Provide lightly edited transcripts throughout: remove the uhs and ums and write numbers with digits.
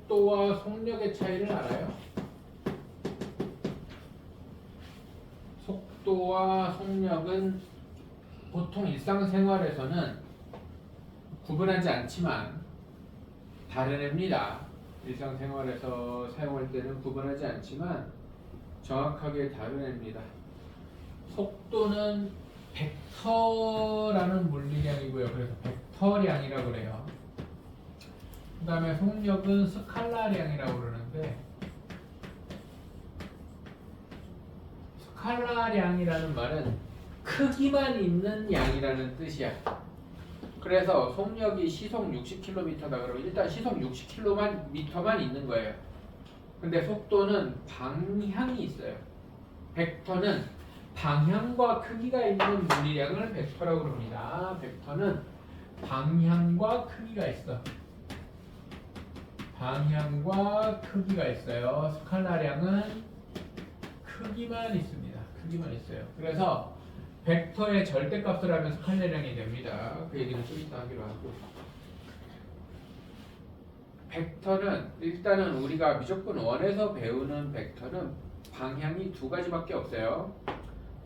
속도와 속력의 차이를 알아요? 속도와 속력은 보통 일상생활에서는 구분하지 않지만 다른 애입니다. 일상생활에서 사용할 때는 구분하지 않지만 정확하게 다른 애입니다. 속도는 벡터라는 물리량이고요. 그래서 벡터량이라고 그래요. 그 다음에 속력은 스칼라량이라고 그러는데, 스칼라량이라는 말은 크기만 있는 양이라는 뜻이야. 그래서 속력이 시속 60km다 그러면 일단 시속 60km만 있는 거예요. 근데 속도는 방향이 있어요. 벡터는 방향과 크기가 있는 물리량을 벡터라고 합니다. 벡터는 방향과 크기가 있어. 방향과 크기가 있어요. 스칼라량은 크기만 있습니다. 크기만 있어요. 그래서 벡터의 절대값을 하면 스칼라량이 됩니다. 그 얘기는 좀 이따 하기로 하고. 벡터는 일단은 우리가 무조건 원에서 배우는 벡터는 방향이 두 가지밖에 없어요.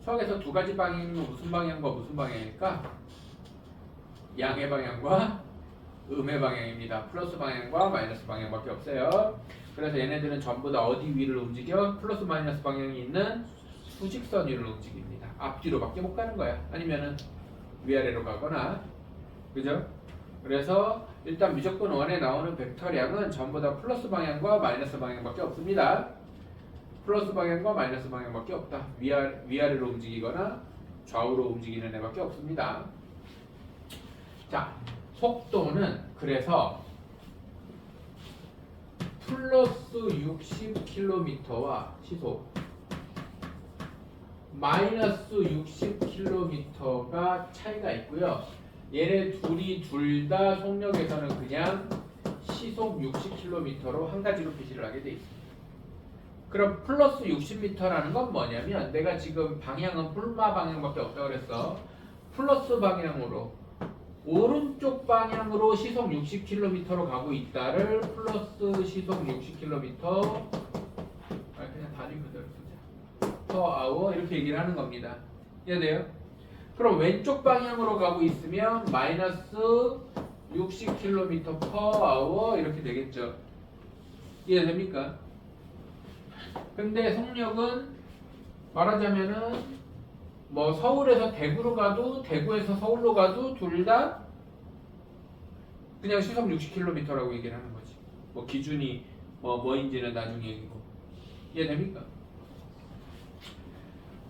수학에서 두 가지 방향이면 무슨 방향과 무슨 방향일까? 양의 방향과 음의 방향입니다. 플러스 방향과 마이너스 방향밖에 없어요. 그래서 얘네들은 전부 다 어디 위를 움직여? 플러스 마이너스 방향이 있는 수직선 위를 움직입니다. 앞뒤로밖에 못 가는 거야. 아니면은 위아래로 가거나, 그죠? 그래서 일단 무조건 원에 나오는 벡터량은 전부 다 플러스 방향과 마이너스 방향밖에 없습니다. 플러스 방향과 마이너스 방향밖에 없다. 위아래로 움직이거나 좌우로 움직이는 애밖에 없습니다. 자, 속도는 그래서 플러스 60km와 시속 마이너스 60km가 차이가 있고요. 얘네 둘이 둘 다 속력에서는 그냥 시속 60km로 한 가지로 표시를 하게 돼 있습니다. 그럼 플러스 60m라는 건 뭐냐면 내가 지금 방향은 뿔마 방향밖에 없다고 그랬어. 플러스 방향으로 오른쪽 방향으로 시속 60km로 가고 있다를 플러스 시속 60km 그냥 단위 그대로 쓰자. per hour 이렇게 얘기를 하는 겁니다. 이해돼요? 그럼 왼쪽 방향으로 가고 있으면 마이너스 60km per hour 이렇게 되겠죠. 이해됩니까? 근데 속력은 말하자면은 뭐 서울에서 대구로 가도 대구에서 서울로 가도 둘 다 그냥 시속 60km라고 얘기를 하는 거지. 뭐 기준이 뭐인지는 나중에 얘기고. 이해됩니까?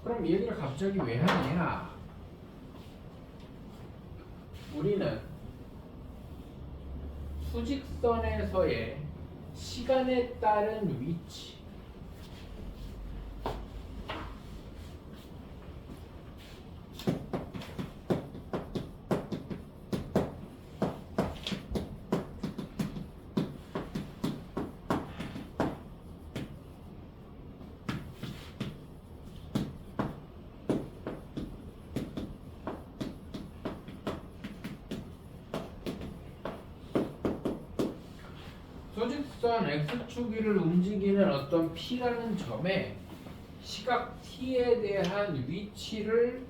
그럼 이 얘기를 갑자기 왜 하냐? 우리는 수직선에서의 시간에 따른 위치 수직선 x축 위를 움직이는 어떤 p라는 점에 시각 t에 대한 위치를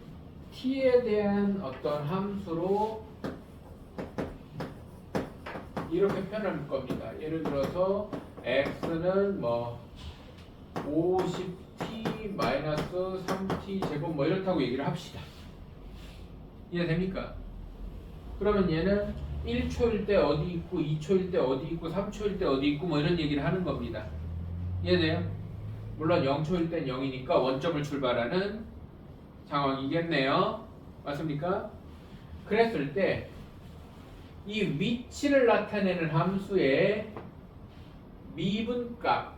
t에 대한 어떤 함수로 이렇게 표현할 겁니다. 예를 들어서 x는 뭐 50t 마이너스 3t 제곱 뭐 이렇다고 얘기를 합시다. 이해됩니까? 그러면 얘는 1초일 때 어디 있고 2초일 때 어디 있고 3초일 때 어디 있고 뭐 이런 얘기를 하는 겁니다. 이해돼요? 물론 0초일 땐 0이니까 원점을 출발하는 상황이겠네요. 맞습니까? 그랬을 때 이 위치를 나타내는 함수의 미분값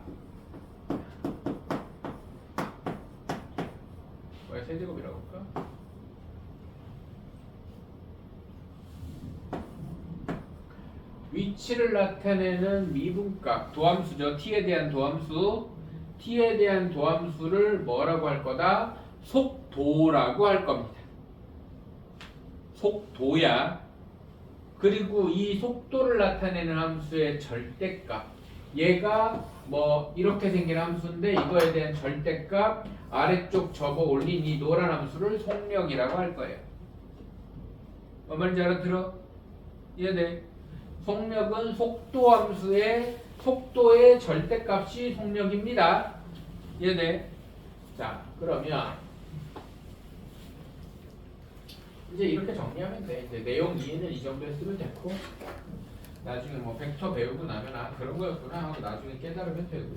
뭐야 세제곱이라고 할까? 위치를 나타내는 미분값 도함수죠. t에 대한 도함수 t에 대한 도함수를 뭐라고 할 거다? 속도라고 할 겁니다. 속도야. 그리고 이 속도를 나타내는 함수의 절대값 얘가 뭐 이렇게 생긴 함수인데 이거에 대한 절대값 아래쪽 접어 올린 이 노란 함수를 속력이라고 할 거예요. 뭔 말인지 알아들어? 이해돼? 속력은 속도 함수의 속도의 절대값이 속력입니다. 이해돼? 자, 그러면 이제 이렇게 정리하면 돼. 이제 내용 이해는 이 정도 했으면 됐고 나중에 뭐 벡터 배우고 나면 아 그런 거였구나 하고 나중에 깨달으면 되고요.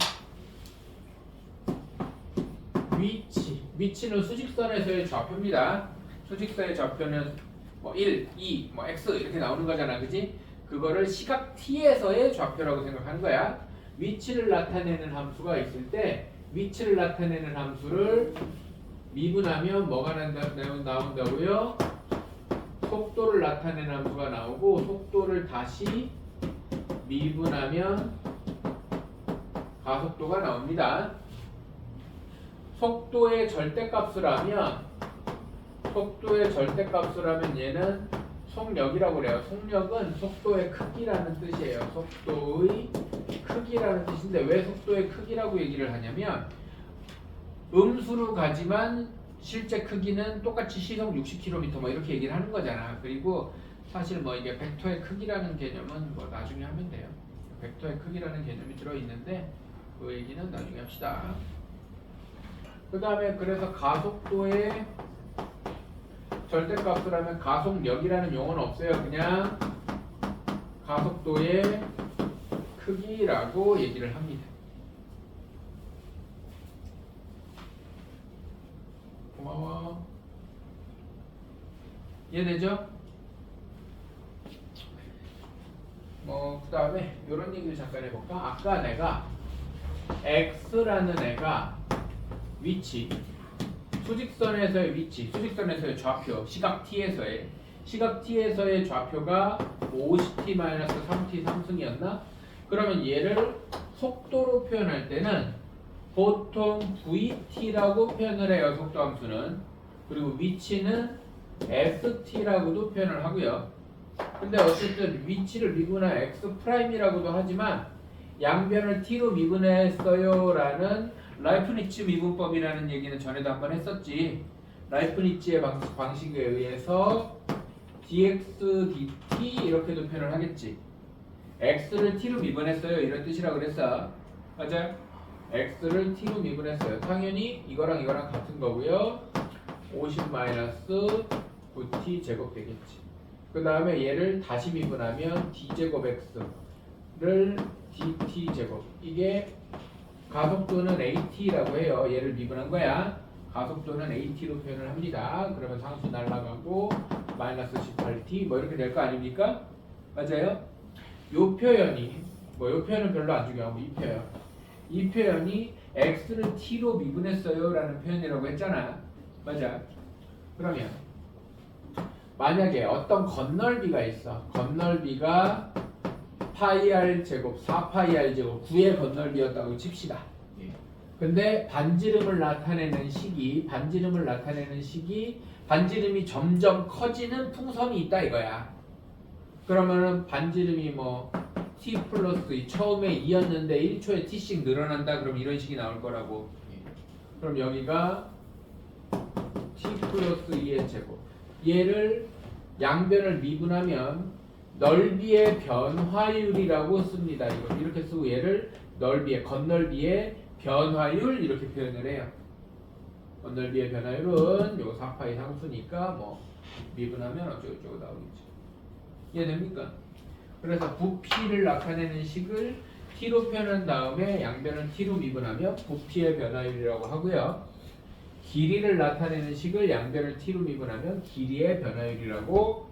위치는 수직선에서의 좌표입니다. 수직선의 좌표는 뭐 1, 2, 뭐 x 이렇게 나오는 거잖아, 그지? 그거를 시각 t에서의 좌표라고 생각하는 거야. 위치를 나타내는 함수가 있을 때 위치를 나타내는 함수를 미분하면 뭐가 나온다고요? 속도를 나타내는 함수가 나오고 속도를 다시 미분하면 가속도가 나옵니다. 속도의 절대값을 하면 얘는 속력이라고 그래요. 속력은 속도의 크기라는 뜻이에요. 속도의 크기라는 뜻인데 왜 속도의 크기라고 얘기를 하냐면 음수로 가지만 실제 크기는 똑같이 시속 60km 뭐 이렇게 얘기를 하는 거잖아. 그리고 사실 뭐 이게 벡터의 크기라는 개념은 뭐 나중에 하면 돼요. 벡터의 크기라는 개념이 들어있는데 그 얘기는 나중에 합시다. 그 다음에 그래서 가속도의 절대값을 하면 가속력이라는 용어는 없어요. 그냥 가속도의 크기라고 얘기를 합니다. 고마워. 이해되죠? 뭐 그 다음에 이런 얘기를 잠깐 해볼까? 아까 내가 x라는 애가 위치, 수직선에서의 위치, 수직선에서의 좌표, 시각 t에서의 좌표가 50t-3t 상승이었나? 그러면 얘를 속도로 표현할 때는 보통 vt라고 표현을 해요. 속도 함수는. 그리고 위치는 st라고도 표현을 하고요. 근데 어쨌든 위치를 미분한 x'이라고도 하지만 양변을 t로 미분했어요 라는 라이프니츠 미분법이라는 얘기는 전에도 한번 했었지. 라이프니츠의 방식에 의해서 dx, dt 이렇게도 표현을 하겠지. x를 t로 미분했어요 이런 뜻이라고 그랬어. 맞아요? x를 t로 미분했어요. 당연히 이거랑 같은 거고요. 50-9t 제곱 되겠지. 그 다음에 얘를 다시 미분하면 d제곱 x를 dt 제곱. 이게 가속도는 at라고 해요. 얘를 미분한 거야. 가속도는 at로 표현을 합니다. 그러면 상수 날라가고 마이너스 18t 뭐 이렇게 될 거 아닙니까? 맞아요? 요 표현이 요 표현은 별로 안 중요하고 이 표현이 x를 t로 미분했어요 라는 표현이라고 했잖아. 맞아. 그러면 만약에 어떤 건널비가 있어. 건널비가 파이 r 제곱 4파이 r 제곱 9의 건널비였다고 칩시다. 근데 반지름을 나타내는 시기 반지름이 점점 커지는 풍선이 있다 이거야. 그러면은 반지름이 뭐 t 플러스 2 처음에 2였는데 1초에 t씩 늘어난다. 그럼 이런 식이 나올 거라고. 그럼 여기가 t 플러스 2의 제곱. 얘를 양변을 미분하면 넓이의 변화율이라고 씁니다. 이렇게 쓰고 얘를 건널비의 변화율 이렇게 표현을 해요. 건널비의 변화율은 요 4파이 상수니까 뭐 미분하면 어쩌고저쩌고 나오겠죠. 이해됩니까? 그래서 부피를 나타내는 식을 t로 표현한 다음에 양변을 t로 미분하면 부피의 변화율이라고 하고요. 길이를 나타내는 식을 양변을 t로 미분하면 길이의 변화율이라고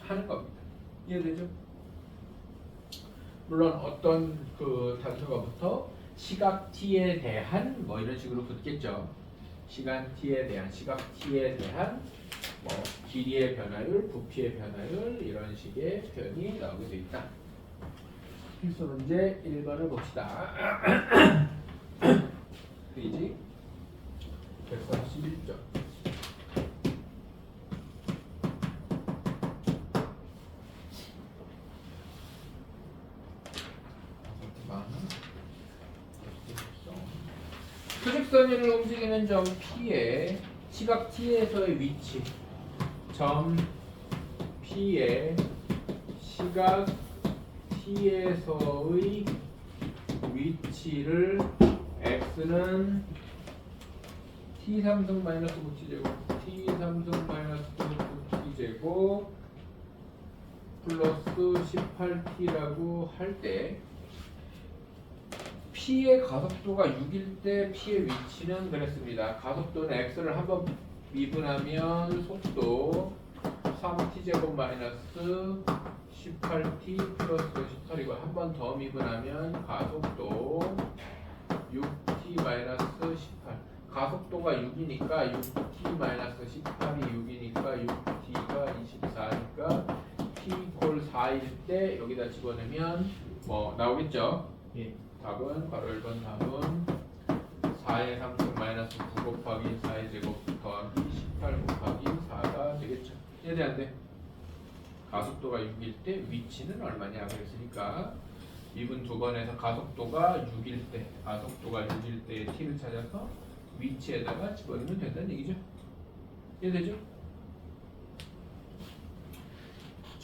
하는 겁니다. 이해되죠? 물론 어떤 그 단서가 붙어 시각 t에 대한 뭐 이런 식으로 붙겠죠. 시각 t에 대한 뭐 길이의 변화율, 부피의 변화율 이런 식의 표현이 나오게 돼 있다. 필수 문제 1번을 봅시다. 페이지 141쪽. 많아. 수직선 위를 움직이는 점 P의 시각 T에서의 위치, 점 P의 시각 T에서의 위치를 x는 t 3승 마이너스 9t제곱 t 3승 마이너스 9t제곱 플러스 18t라고 할 때 P의 가속도가 6일 때 P의 위치는 그랬습니다. 가속도는 x를 한번 미분하면 속도 3t제곱 마이너스 18t 플러스 18이고 한 번 더 미분하면 가속도 6t 마이너스 18. 가속도가 6이니까 6t 마이너스 18이 6이니까 6t가 24니까 t 콜 4일 때 여기다 집어넣으면 뭐 나오겠죠? 예. 답은 바로 1번 답은 4의 3승 마이너스 9 곱하기 4의 제곱 더하기 18 곱하기 4가 되겠죠. 이해돼 안 돼? 가속도가 6일 때 위치는 얼마냐 그랬으니까 미분 두 번에서 가속도가 6일 때 가속도가 6일 때의 t를 찾아서 위치에다가 집어넣으면 된다는 얘기죠. 이해되죠?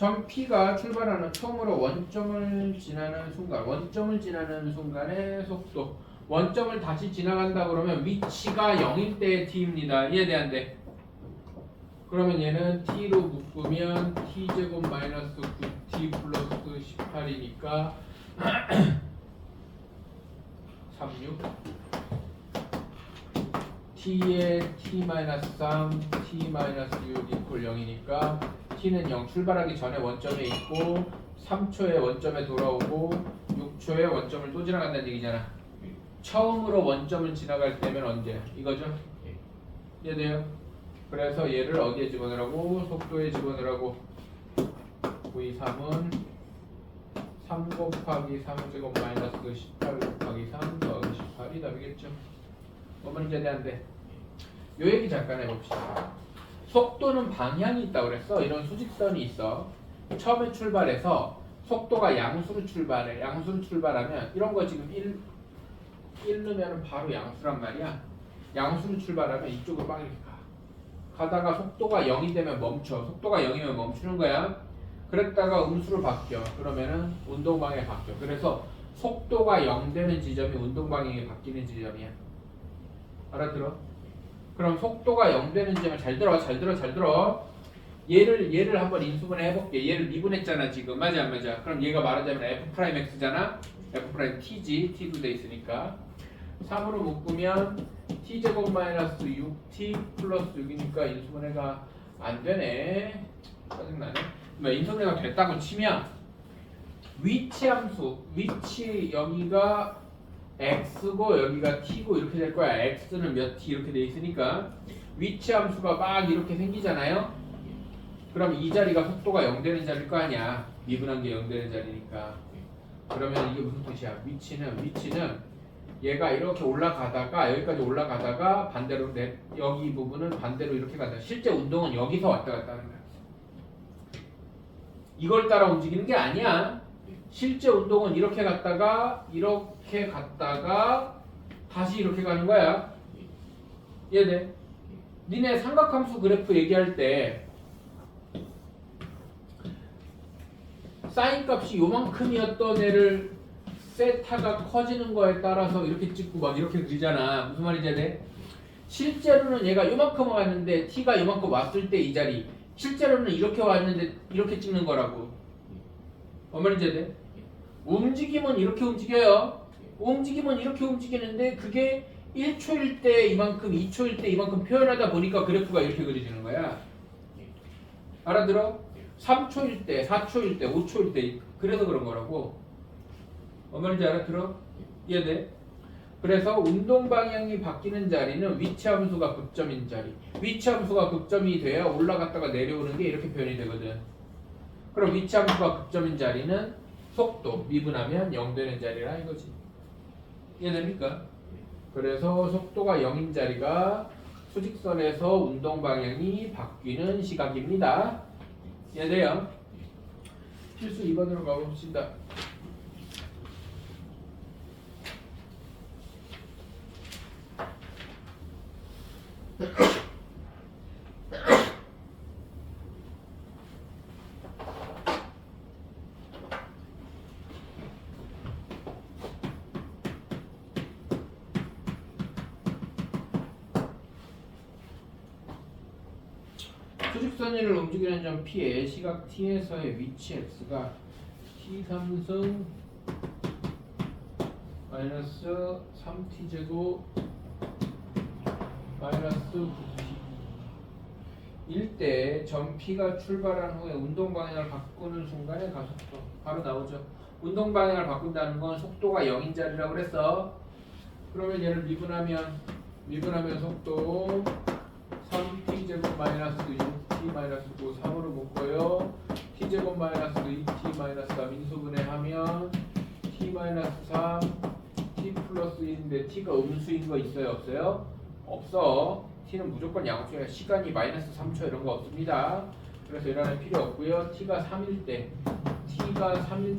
점 P가 출발하는 처음으로 원점을 지나는 순간, 원점을 지나는 순간의 속도, 원점을 다시 지나간다 그러면 위치가 0일 때의 t입니다. 이해돼 안 돼? 그러면 얘는 t로 묶으면 t제곱 마이너스 9t 플러스 18이니까 36 t의 t 마이너스 3 t 마이너스 6 이퀄 0이니까 t는 0 출발하기 전에 원점에 있고 3초에 원점에 돌아오고 6초에 원점을 또 지나간다는 얘기잖아. 처음으로 원점을 지나갈 때면 언제? 이거죠? 이해돼요? 그래서 얘를 어디에 집어넣으라고? 속도에 집어넣으라고. 923은 3 곱하기 3제곱 마이너스 18 곱하기 3 더하기 18이 답이겠죠. 뭐만 이제 안 돼? 요 얘기 잠깐 해봅시다. 속도는 방향이 있다고 그랬어. 이런 수직선이 있어. 처음에 출발해서 속도가 양수로 출발해. 양수로 출발하면 이런 거 지금 1 넣으면 바로 양수란 말이야. 양수로 출발하면 이쪽으로 막 이렇게 가. 가다가 속도가 0이 되면 멈춰. 속도가 0이면 멈추는 거야. 그랬다가 음수로 바뀌어. 그러면은 운동방향이 바뀌어. 그래서 속도가 0 되는 지점이 운동방향이 바뀌는 지점이야. 알아들어? 그럼 속도가 0 되는 지점을 잘 들어. 얘를 한번 인수분해 해볼게. 얘를 미분했잖아 지금. 맞아 안 맞아? 그럼 얘가 말하자면 f'x잖아. f't지. t도 돼 있으니까. 3으로 묶으면 t제곱 마이너스 6t 플러스 6이니까 인수분해가 안 되네. 짜증나네. 인수분해가 됐다고 치면 위치 함수, 위치 여기가 x고 여기가 t고 이렇게 될 거야. x는 몇 t 이렇게 돼 있으니까 위치 함수가 막 이렇게 생기잖아요. 그럼 이 자리가 속도가 0 되는 자리일 거 아니야. 미분한 게 0 되는 자리니까. 그러면 이게 무슨 뜻이야? 위치는 얘가 이렇게 올라가다가 여기까지 올라가다가 반대로 여기 부분은 반대로 이렇게 간다. 실제 운동은 여기서 왔다 갔다 하는 거야. 이걸 따라 움직이는 게 아니야. 실제 운동은 이렇게 갔다가 다시 이렇게 가는 거야. 이해돼? 니네 삼각함수 그래프 얘기할 때 사인 값이 요만큼이었던 애를 세타가 커지는 거에 따라서 이렇게 찍고 막 이렇게 그리잖아. 무슨 말인지 알지? 실제로는 얘가 요만큼 왔는데 t가 요만큼 왔을 때 이 자리, 실제로는 이렇게 왔는데 이렇게 찍는 거라고. 뭔 말인지 알지? 움직임은 이렇게 움직여요. 움직임은 이렇게 움직이는데 그게 1초일 때 이만큼, 2초일 때 이만큼 표현하다 보니까 그래프가 이렇게 그려지는 거야. 알아들어? 3초일 때, 4초일 때, 5초일 때 그래서 그런 거라고. 뭔 말인지 알아들어? 이해돼? 그래서 운동 방향이 바뀌는 자리는 위치 함수가 극점인 자리. 위치 함수가 극점이 돼야 올라갔다가 내려오는 게 이렇게 표현이 되거든. 그럼 위치 함수가 극점인 자리는 속도 미분하면 0 되는 자리라 이거지. 이해됩니까? 그래서 속도가 0인 자리가 수직선에서 운동 방향이 바뀌는 시각입니다. 이해돼요? 필수 2번으로 가봅시다. 수직선위를 움직이는 점 P의 시각 T에서의 위치 X가 T3승 마이너스 3T제곱 마이너스 9T 일 때 점 P가 출발한 후에 운동 방향을 바꾸는 순간의 가속도 바로 나오죠. 운동 방향을 바꾼다는 건 속도가 0인 자리라고 그랬어. 그러면 얘를 미분하면 속도 3T제곱 마이너스 6T 마이너스 9 3으로 묶어요. T제곱 마이너스 2T 마이너스 4 민수분해하면 T 마이너스 3 T 플러스 1인데 T가 음수인 거 있어요? 없어요? 없어. T는 무조건 양수야. 시간이 마이너스 3초 이런 거 없습니다. 그래서 이런 애 필요 없고요. T가 3일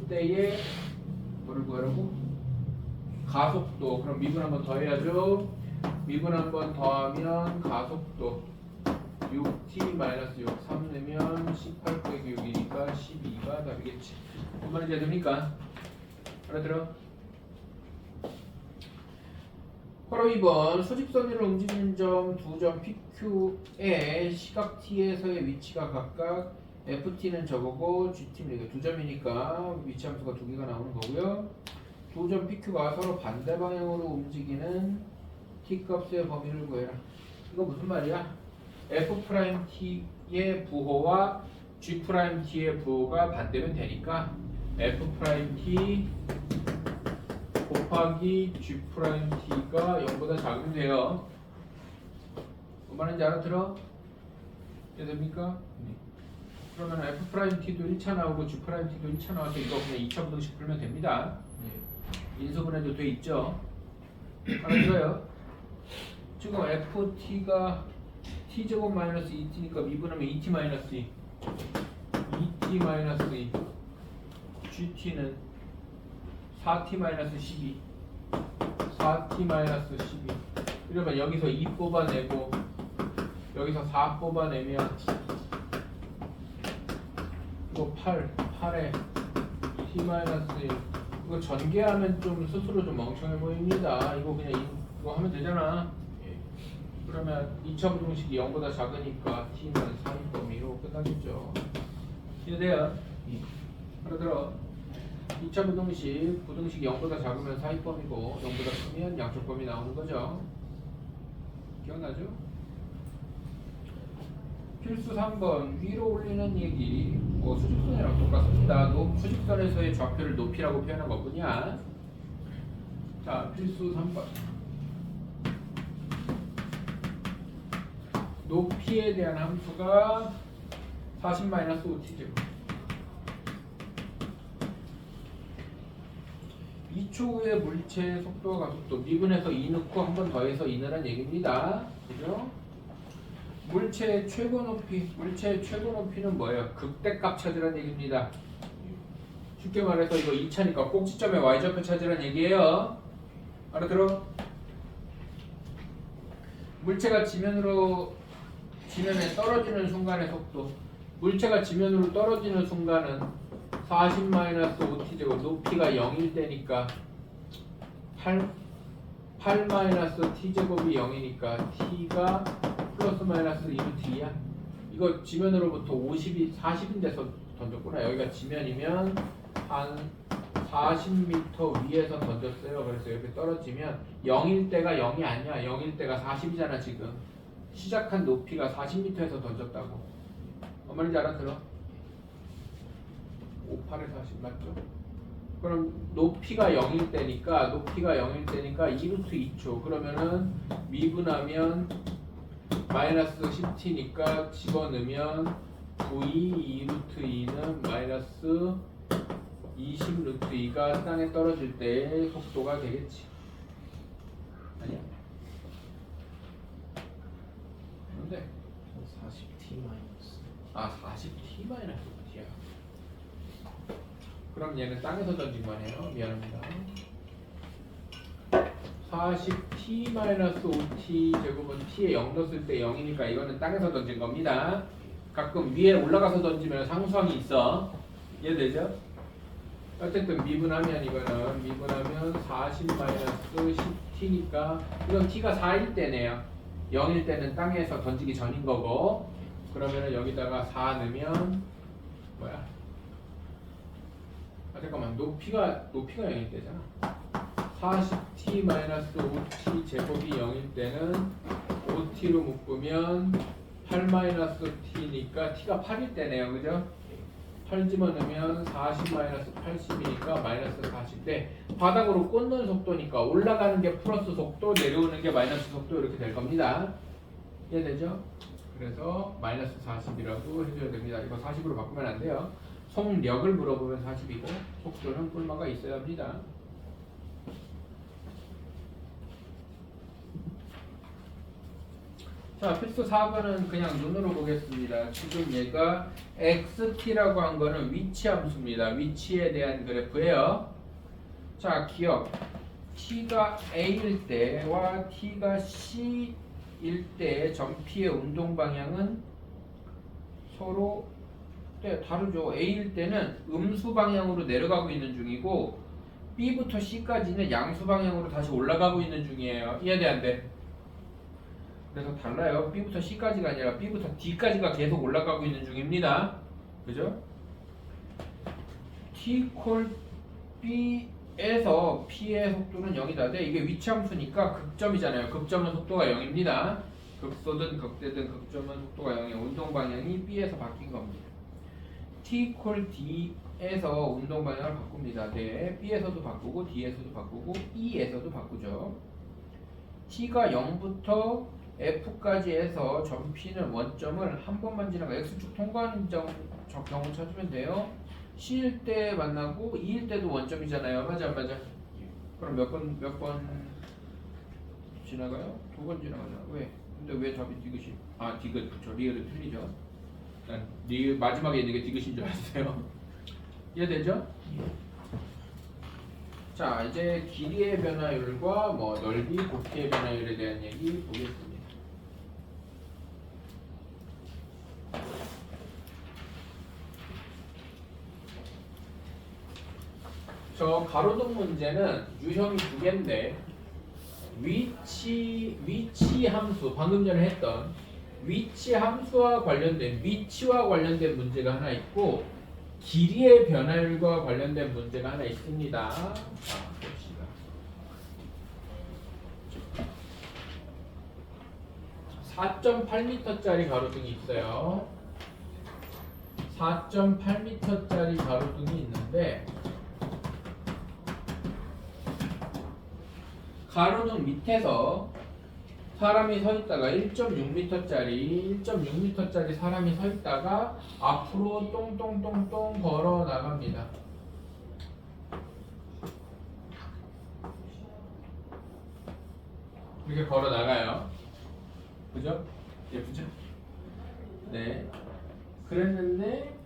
때에 뭐를 구하라고? 가속도. 그럼 미분 한번 더 해야죠. 미분 한번 더하면 가속도 6t 마이너스 6 3 내면 18 빼기 6이니까 12가 답이겠지. 뭔 말인지 됩니까? 알아들어? 바로 2번 수직선위를 움직이는 점 두 점 PQ의 시각 T에서의 위치가 각각 FT는 저거고 GT는 이거 두 점이니까 위치 함수가 두 개가 나오는 거고요. 두 점 PQ가 서로 반대 방향으로 움직이는 T 값의 범위를 구해라. 이거 무슨 말이야? F'T의 부호와 G'T의 부호가 반대면 되니까 F'T 곱하기 G'T가 0보다 작으면 돼요. 뭔 말인지 알아들어? 이해됩니까? 네. 그러면 F'T도 1차 나오고 G'T도 1차 나와서 이거 그냥 2차 부등식 풀면 됩니다. 네. 인수분해도 돼 있죠? 알았어요? 지금 FT가 T제곱 마이너스 2T니까 미분하면 2T 마이너스 2 2T 마이너스 2 GT는 4T 마이너스 12 4T 마이너스 12 이러면 여기서 2 뽑아내고 여기서 4 뽑아내면 이거 8에 T 마이너스 1 이거 전개하면 좀 스스로 좀 멍청해 보입니다. 이거 그냥 이거 하면 되잖아. 그러면 2차 부등식이 0보다 작으니까 T는 3 범위로 끝나겠죠. 이해돼요? 알아들어? 2차 부등식이 0보다 작으면 4 범위고 0보다 크면 양쪽 범위 나오는 거죠. 기억나죠? 필수 3번 위로 올리는 얘기 수직선이랑 똑같습니다. 수직선에서의 좌표를 높이라고 표현한 거군요. 자, 필수 3번 높이에 대한 함수가 40-5t제곱 2초 후에 물체의 속도와 가속도 미분해서 2 넣고 한 번 더해서 2 넣으란 얘기입니다. 그죠? 물체의 최고 높이는 뭐예요? 극대값 찾으란 얘기입니다. 쉽게 말해서 이거 2차니까 꼭지점의 y좌표 찾으란 얘기예요. 알아들어? 물체가 지면에 떨어지는 순간의 속도 물체가 지면으로 떨어지는 순간은 40-5t제곱 높이가 0일 때니까 8-t제곱이 0이니까 t가 플러스 마이너스 2t야. 이거 지면으로부터 40인 데서 던졌구나. 여기가 지면이면 한 40m 위에서 던졌어요. 그래서 이렇게 떨어지면 0일 때가 0이 아니야. 0일 때가 40이잖아 지금. 시작한 높이가 40m에서 던졌다고. 말인지 알아들어? 58에 40 맞죠? 그럼 높이가 0일 때니까 2루트 2초 그러면은 미분하면 마이너스 10t니까 집어넣으면 V 2루트 2는 마이너스 20 루트 2가 땅에 떨어질 때의 속도가 되겠지. 아니야? 근데 40t 마이너스 40t 마이너스 5t야. 그럼 얘는 땅에서 던진 거네요. 미안합니다. 40t-5t 제곱은 t에 0 넣었을 때 0이니까 이거는 땅에서 던진 겁니다. 가끔 위에 올라가서 던지면 상수항이 있어. 이해되죠? 어쨌든 미분하면 이거는 미분하면 40-10t니까 이건 t가 4일 때네요. 0일 때는 땅에서 던지기 전인 거고, 그러면은 여기다가 4 넣으면 뭐야? 아 잠깐만, 높이가 0일 때잖아. 40t-5t 제곱이 0일 때는 5t로 묶으면 8-t니까 t가 8일 때네요. 그죠? 8 집어넣으면 40-80이니까 마이너스 40대 바닥으로 꽂는 속도니까 올라가는 게 플러스 속도, 내려오는 게 마이너스 속도 이렇게 될 겁니다. 이해되죠? 그래서 마이너스 40이라고 해줘야 됩니다. 이거 40으로 바꾸면 안 돼요. 속력을 물어보면 40이고 속도는 꿀마가 있어야 합니다. 자, 필수 4번은 그냥 눈으로 보겠습니다. 지금 얘가 xt라고 한 거는 위치 함수입니다. 위치에 대한 그래프예요. 자, 기억. t가 a일 때와 t가 c일 때 전피의 운동 방향은 서로 다르죠. a일 때는 음수 방향으로 내려가고 있는 중이고 b부터 c까지는 양수 방향으로 다시 올라가고 있는 중이에요. 이해돼 안 돼? 그래서 달라요. B부터 C까지가 아니라 B부터 D까지가 계속 올라가고 있는 중입니다. 그죠? T 콜 B에서 P의 속도는 0이다. 네, 이게 위치함수니까 극점이잖아요. 극점은 속도가 0입니다. 극소든 극대든 극점은 속도가 0이에요. 운동 방향이 B에서 바뀐 겁니다. T 콜 D에서 운동 방향을 바꿉니다. 네, B에서도 바꾸고 D에서도 바꾸고 E에서도 바꾸죠. T가 0부터 F까지 해서 점 P는 원점을 한 번만 지나가 X축 통과하는 경우 찾으면 돼요. C일 때 만나고 E일 때도 원점이잖아요. 맞아 안 맞아? 그럼 몇 번 지나가요? 2번 지나가잖아. 왜? 근데 왜 답이 디귿이? 아 디귿 그쵸. 리을은 틀리죠. 난 리을 마지막에 있는 게 디귿인 줄 알았어요. 이해되죠? 자 이제 길이의 변화율과 뭐 넓이, 곱기의 변화율에 대한 얘기 보겠습니다. 저 가로등 문제는 유형이 2개인데 위치 함수, 방금 전에 했던 위치 함수와 관련된 위치와 관련된 문제가 하나 있고 길이의 변화율과 관련된 문제가 하나 있습니다. 자, 봅시다. 4.8m짜리 가로등이 있어요. 4.8m짜리 가로등이 있는데 가로등 밑에서 사람이 서 있다가 1.6m짜리 사람이 서 있다가 앞으로 똥똥똥똥 걸어 나갑니다. 이렇게 걸어 나가요. 그죠? 예쁘죠? 네. 그랬는데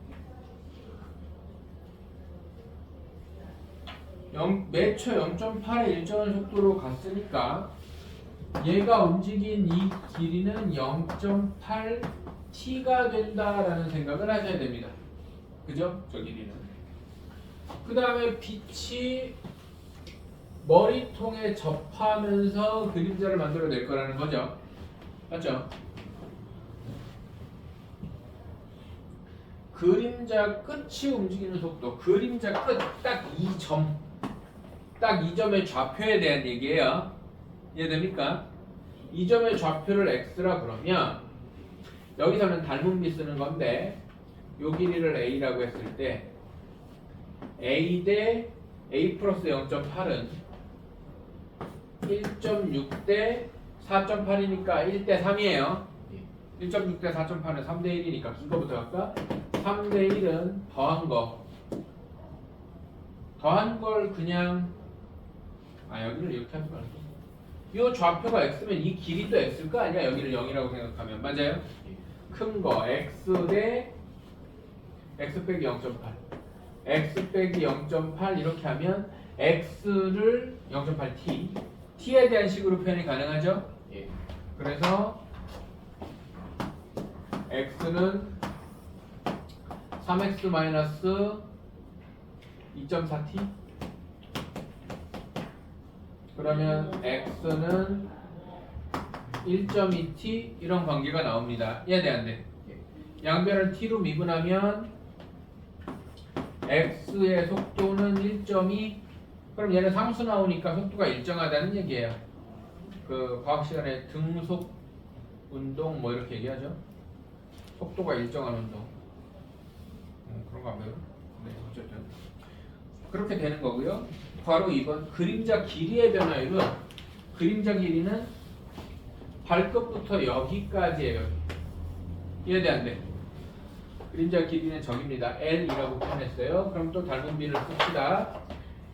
매초 0.8의 일정한 속도로 갔으니까 얘가 움직인 이 길이는 0.8t가 된다라는 생각을 하셔야 됩니다. 그죠? 저 길이는. 그 다음에 빛이 머리통에 접하면서 그림자를 만들어낼 거라는 거죠. 맞죠? 그림자 끝이 움직이는 속도, 그림자 끝 딱 이 점의 좌표에 대한 얘기예요. 이해됩니까? 이 점의 좌표를 x라 그러면 여기서는 닮은비 쓰는 건데 요 길이를 a라고 했을 때 a 대 a 플러스 0.8은 1.6 대 4.8이니까 1대 3이에요. 1.6 대 4.8은 3대 1이니까 긴 거부터 할까? 3대 1은 더한 거. 더한 걸 그냥 여기를 이렇게 하면 안 돼. 이 좌표가 x면 이 길이도 x일 거 아니야? 여기를 0이라고 생각하면. 맞아요? 큰 거 x 대 x 빼기 0.8 x 빼기 0.8 이렇게 하면 x를 0.8t t에 대한 식으로 표현이 가능하죠? 예. 그래서 x는 3x 마이너스 2.4t 그러면 x는 1.2t 이런 관계가 나옵니다. 이해돼 안 돼? 양변을 t로 미분하면 x의 속도는 1.2 그럼 얘는 상수 나오니까 속도가 일정하다는 얘기예요. 그 과학 시간에 등속 운동 뭐 이렇게 얘기하죠. 속도가 일정한 운동. 그런 거 안 배워? 네, 어쨌든 그렇게 되는 거고요. 바로 2번 그림자 길이의 변화율은 그림자 길이는 발끝부터 여기까지예요. 이해돼 안 돼? 그림자 길이는 저깁니다. L이라고 표현했어요. 그럼 또 닮은 비를 씁시다.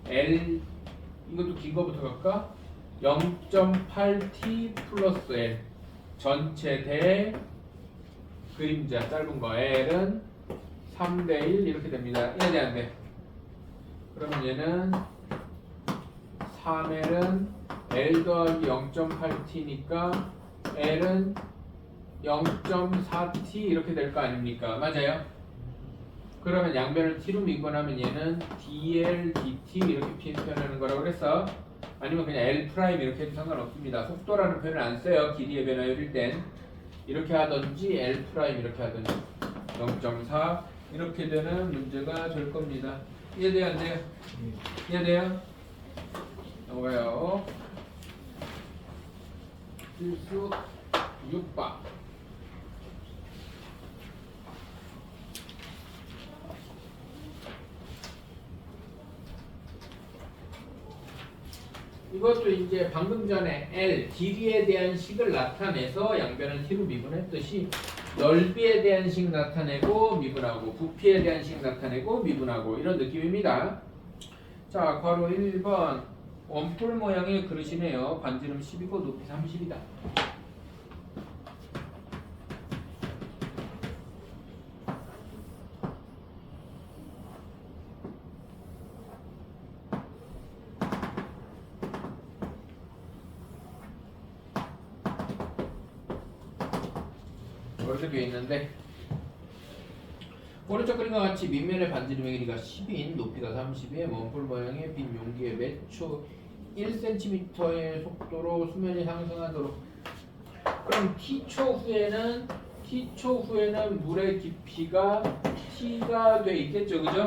L 이것도 긴 거부터 갈까? 0.8t 플러스 L 전체 대 그림자 짧은 거 L은 3대 1 이렇게 됩니다. 이해돼 안 돼? 그러면 얘는 3L은 L 더하기 0.8t니까 L은 0.4t 이렇게 될 거 아닙니까? 맞아요? 그러면 양변을 t로 미분하면 얘는 dl, dt 이렇게 표현하는 거라고 그랬어. 아니면 그냥 L 프라임 이렇게 해도 상관없습니다. 속도라는 표현을 안 써요. 길이의 변화율일 땐 이렇게 하든지 L 프라임 이렇게 하든지 0.4 이렇게 되는 문제가 될 겁니다. 이해돼요? 안 돼요? 이해돼요? 넘어가요. 필수 6번. 이것도 이제 방금 전에 L 길이에 대한 식을 나타내서 양변을 t로 미분했듯이 넓이에 대한 식 나타내고 미분하고 부피에 대한 식 나타내고 미분하고 이런 느낌입니다. 자, 괄호 1번 원뿔 모양의 그릇이네요. 반지름 10이고 높이 30이다. 이렇게 되어 있는데 오른쪽 그림과 같이 밑면의 반지름의 길이가 10인 높이가 30의 원뿔 모양의 빈 용기에 매초 1cm의 속도로 수면이 상승하도록. 그럼 t초 후에는 물의 깊이가 t가 돼 있겠죠, 그죠?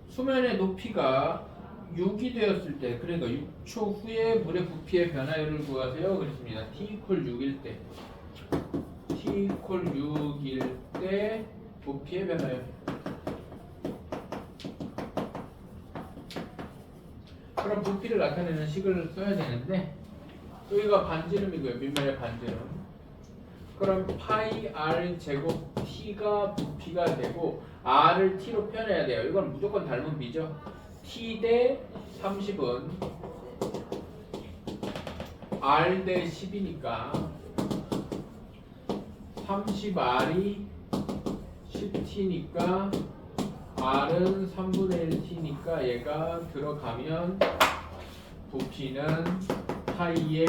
수면의 높이가 6이 되었을 때, 그러니까 6초 후에 물의 부피의 변화율을 구하세요. 그랬습니다. t equal 6일 때, t equal 6일 때 부피의 변화율. 그럼 부피를 나타내는 식을 써야 되는데 여기가 반지름이고요. 밑면의 반지름. 그럼 파이 r 제곱 t가 부피가 되고 r을 t로 표현해야 돼요. 이건 무조건 닮은 비죠. t 대 30은 r 대 10이니까 30r이 10t니까 r은 3분의 1t니까 얘가 들어가면 부피는 파이의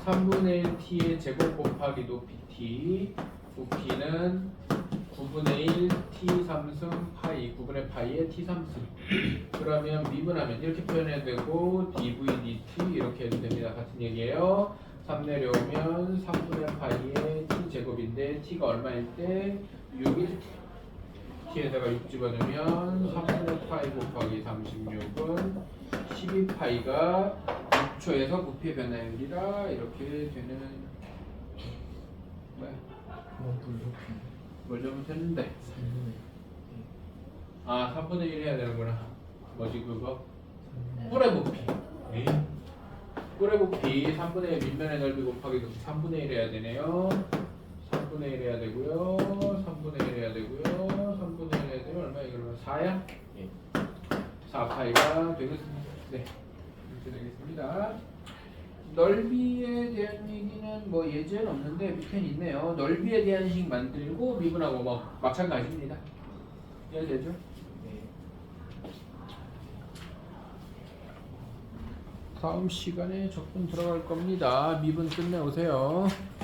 3분의 1t의 제곱 곱하기 높이 t 부피는 9분의 1 t 3승 파이 9분의 파이의 t 3승. 그러면 미분하면 이렇게 표현해야 되고 dv dt 이렇게 해도 됩니다. 같은 얘기예요. 3 내려오면 3분의 파이의 t 제곱인데 t가 얼마일 때 6일 때 t에다가 6 집어넣으면 3분의 파이 곱하기 36은 12파이가 6초에서 부피의 변화율이라 이렇게 되는 뭐야? 원뿔 높이 뭘 잘못했는데 3분의 아 3분의 1 해야 되는구나. 뭐지 그거? 뿔의 부피. 뿔의 부피 3분의 1 밑면의 넓이 곱하기 높이 3분의 1 해야 되네요. 3분의 1 해야 되고요. 3분의 1 해야 되고요. 3분의 1 해야 되면 얼마 이거는 4야? 예. 4파이가 되겠습니다. 네. 이렇게 되겠습니다. 넓이에 대한 얘기는 뭐 예제는 없는데 밑에는 있네요. 넓이에 대한 식 만들고 미분하고 뭐 마찬가지입니다. 이해되죠? 네. 다음 시간에 적분 들어갈 겁니다. 미분 끝내 오세요.